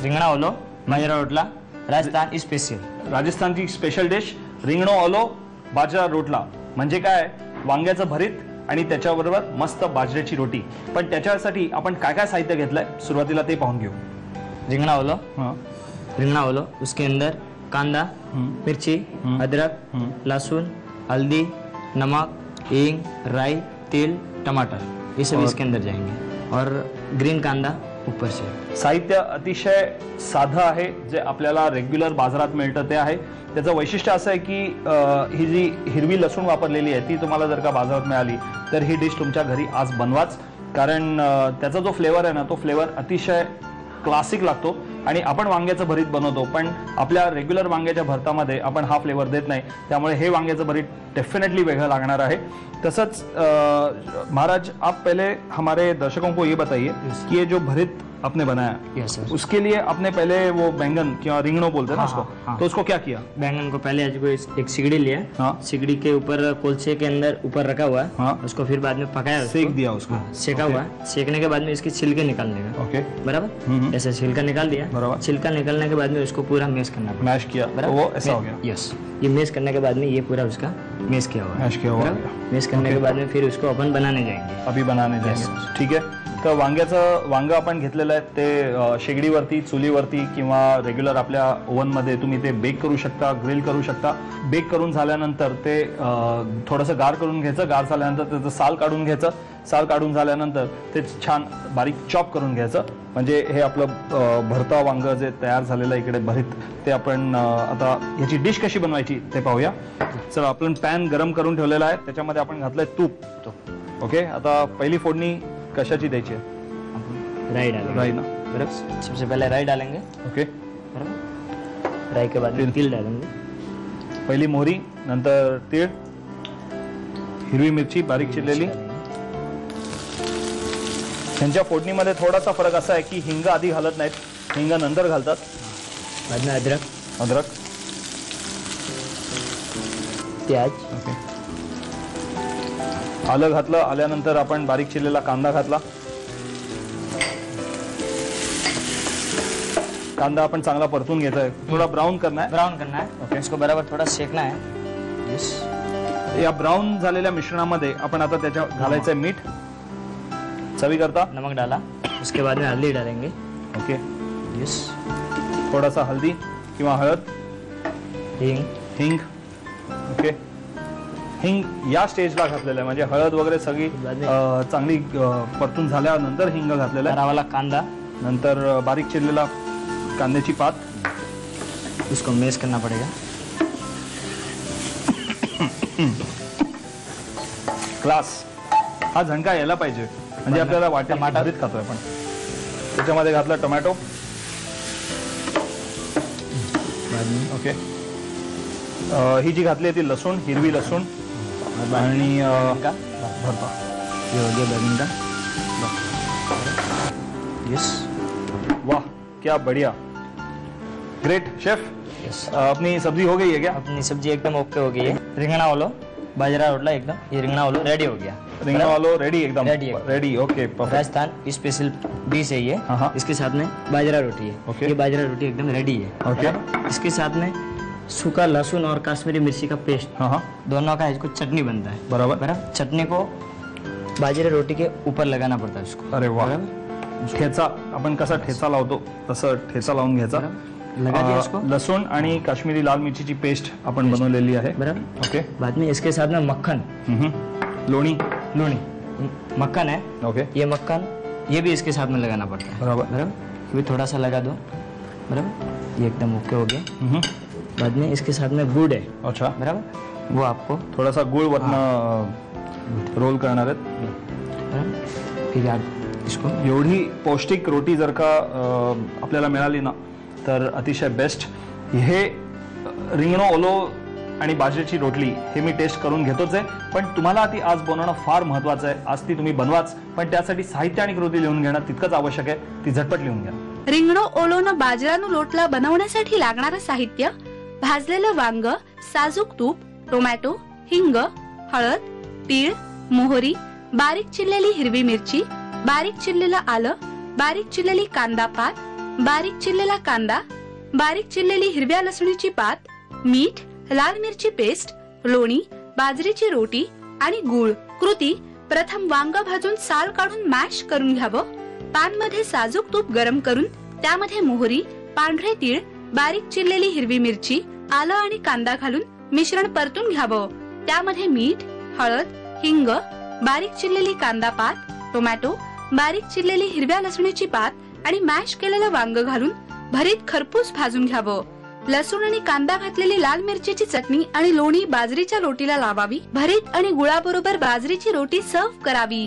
रिंगणा ओलो बाजरा रोटला राजस्थान स्पेशल। राजस्थानची स्पेशल डिश रिंगणो ओलो बाजरा रोटला म्हणजे काय, वांग्याचं भरीत आणि त्याच्याबरोबर मस्त बाजऱ्याची रोटी। पण त्याच्यासाठी आपण काय काय साहित्य घेतलंय सुरुवातीला ते पाहून घेऊ। रिंगणा ओलो, रिंगणा ओलो उसके अंदर कांदा, मिर्ची, अदरक, लहसुन, हल्दी, नमक, हींग, राई, तेल, टमाटर, ये सब इसके अंदर जाएंगे और ग्रीन कांदा ऊपर से। साहित्य अतिशय साधं आहे, जे आपल्याला रेग्युलर बाजारात मिळतं ते आहे। त्याचं वैशिष्ट्य असं आहे की ही जी हिरवी लसूण वापरलेली आहे ती तुम्हाला जर का बाजारात मिळाली तर ही डिश तुमच्या घरी आज बनवाच, कारण त्याचा जो फ्लेवर आहे ना तो फ्लेवर अतिशय क्लासिक लागतो। आणि आपण वांग्याचं भरीत बनवतो पण आपल्या रेग्युलर वांग्याच्या भरतामध्ये आपण हा फ्लेवर देत नाही, त्यामुळे हे वांग्याचं भरीत डेफिनेटली वेगळं लागणार आहे। तसंच महाराज, आप पहले हमारे दर्शकों को ये बताइए कि ये जो भरीत आपने बनाया, यस सर, उसके लिए आपने पहले वो बैंगन क्या रिंगणो बोलते हैं ना उसको, तो उसको क्या किया? बैंगन को पहले एक सिगड़ी लिया, सिगड़ी के ऊपर कोलसे के अंदर ऊपर रखा हुआ है, उसको फिर बाद में पकाया, सेक दिया उसको, सेका हुआ। सेकने के बाद में इसके छिलके निकालने का, ओके बराबर, ऐसे छिलका निकाल दिया, बराबर। छिलका निकालने के बाद में उसको पूरा मैश करना पड़ा, मैश किया, वो ऐसा हो गया। यस, ये मैश करने के बाद में ये पूरा उसका मैश किया हुआ, मैश किया हुआ। मैश करने के बाद में फिर उसको अपन बनाने जाएंगे, अभी बनाने जाएंगे, ठीक है। तर वांग्याचं वांग आपण घेतलेलं आहे ते शेगडीवरती, चुलीवरती किंवा रेग्युलर आपल्या ओव्हनमध्ये तुम्ही ते बेक करू शकता, ग्रिल करू शकता। बेक करून झाल्यानंतर ते थोडंसं गार करून घ्यायचं, गार झाल्यानंतर त्याचं साल काढून घ्यायचं, साल काढून झाल्यानंतर ते छान बारीक चॉप करून घ्यायचं, म्हणजे हे आपलं भरता वांग जे तयार झालेलं इकडे भरीत ते आपण आता याची डिश कशी बनवायची ते पाहूया। चला, आपण पॅन गरम करून ठेवलेला आहे, त्याच्यामध्ये आपण घातलंय तूप। ओके, आता पहिली फोडणी कशाची द्यायची आहे? राई डालेंगे, राई ना, बराबर। सबसे पहले राई डालेंगे, ओके, बराबर। राई के बाद में तिल डालेंगे, पहिली मोहरी, नंतर तीळ, हिरवी मिरची बारीक चिरलेली। त्यांच्या फोडणीमध्ये थोडासा फरक असा आहे की हिंग आधी घालत नाहीत, हिंग नंतर घालतात। बाद में अदरक, अदरक, प्याज, ओके, आलं घातलं, आल्यानंतर आपण बारीक चिरलेला कांदा घातला। कांदा आपण चांगला परतून घ्यायचा, थोडा ब्राउन करना है, ब्राउन करना है, ओके, इसको बराबर थोड़ा सेकना है। यस, या ब्राउन झालेल्या मिश्रणामध्ये आपण आता त्याच्या घालायचं आहे मीठ, चवी करता नमक डाला, उसके बाद में हल्दी डालेंगे, ओके, यस, थोडासा हल्दी किंवा हळद, हींग, हिंग, ओके, हिंग या स्टेजला घातलेलं आहे, म्हणजे हळद वगैरे सगळी चांगली परतून झाल्यानंतर हिंग घातलेला आहे, वाला कांदा, नंतर बारीक चिरलेला कांद्याची पात, इसको मैश करना पड़ेगा। क्लास, हा झणका यायला पाहिजे, म्हणजे आपल्याला वाटेल भरीत खातोय आपण। त्याच्यामध्ये घातलं टोमॅटो, ओके, ही जी घातली ती लसूण, हिरवी लसूण आणि भरता, ये हो गया बैंगन का, यस, वाह क्या बढ़िया, ग्रेट शेफ। यस, अपनी सब्जी हो गई है क्या? अपनी सब्जी एकदम ओके हो गई है। रिंगणा ओलो बाजरा रोटला एकदम, ये रिंगणा ओलो रेडी हो गया, रिंगणा वालो रेडी, एकदम ready, ready, okay, perfect. Rajasthan special dish है ये, हाँ, इसके साथ में बाजरा रोटी है, ओके, ये बाजरा रोटी एकदम रेडी है, ओके, इसके साथ में सूखा लहसुन और कश्मीरी मिर्ची का पेस्ट, हाँ, दोनों का इसको चटनी बनता है, बराबर, बराबर। चटनी को बाजरा रोटी के ऊपर लगाना पड़ता है उसको, अरे वाह, ठेचा आपण कसा ठेचा लावतो तसं ठेचा लावून घ्यायचा, लगा दिया उसको, लसूण आणि काश्मीरी लाल मिरचीची पेस्ट आपण बनवलेली आहे, बराबर, ओके। बाद में इसके साथ में मक्खन, लोणी, लोणी, मक्खन है, ओके, ये मक्खन ये भी इसके साथ में लगाना पड़ता है, बराबर, बराबर, ये भी थोड़ा सा लगा दो, बराबर, ये एकदम ओके हो गया। बाद में इसके साथ में गुड़ है, अच्छा, बराबर, वो आपको थोडासा गुळ वरनं रोल करणार आहेत। फिर आप इसको, एवढी पौष्टिक रोटी जर का आपल्याला मिळाली ना तर अतिशय बेस्ट। हे रिंगणो ओलो आणि बाजरीची रोटली हे मी टेस्ट करून घेतोच आहे, पण तुम्हाला ती आज बनवणं फार महत्त्वाचं आहे। आज ती तुम्ही बनवाच, पण त्यासाठी साहित्य आणि कृती लिहून घेणं तितकंच आवश्यक आहे, ती झटपट लिहून घ्या। रिंगणो ओलोनं बाजराનું लोटला बनवण्यासाठी लागणारं साहित्य: भाजलेलं वांग, साजूक तूप, टोमॅटो, हिंग, हळद, तीळ, मोहरी, बारीक चिरलेली हिरवी मिरची, बारीक चिरलेलं आलं, बारीक चिरलेली कांदा पात, बारीक चिरलेला कांदा, बारीक चिरलेली हिरव्या लसणीची पात, मीठ, लाल मिरची पेस्ट, लोणी, बाजरीची रोटी आणि गूळ. कृती: प्रथम वांग भाजून साल काढून मॅश करून घ्यावं. पॅन मध्ये साजूक तूप गरम करून त्यामध्ये मोहरी, पांढरे तीळ, बारीक चिरलेली हिरवी मिरची, आलं आणि कांदा घालून मिश्रण परतून घ्यावं. त्यामध्ये मीठ, हळद, हिंग, बारीक चिरलेली कांदा पात, टोमॅटो, बारीक चिरलेली हिरव्या लसणीची पात आणि मॅश केलेलं वांग घालून भरीत खरपूस भाजून घ्यावं. लसूण आणि कांदा घातलेली लाल मिरचीची चटणी आणि लोणी बाजरीच्या रोटीला लावावी. भरीत आणि गुळाबरोबर बाजरीची रोटी सर्व्ह करावी.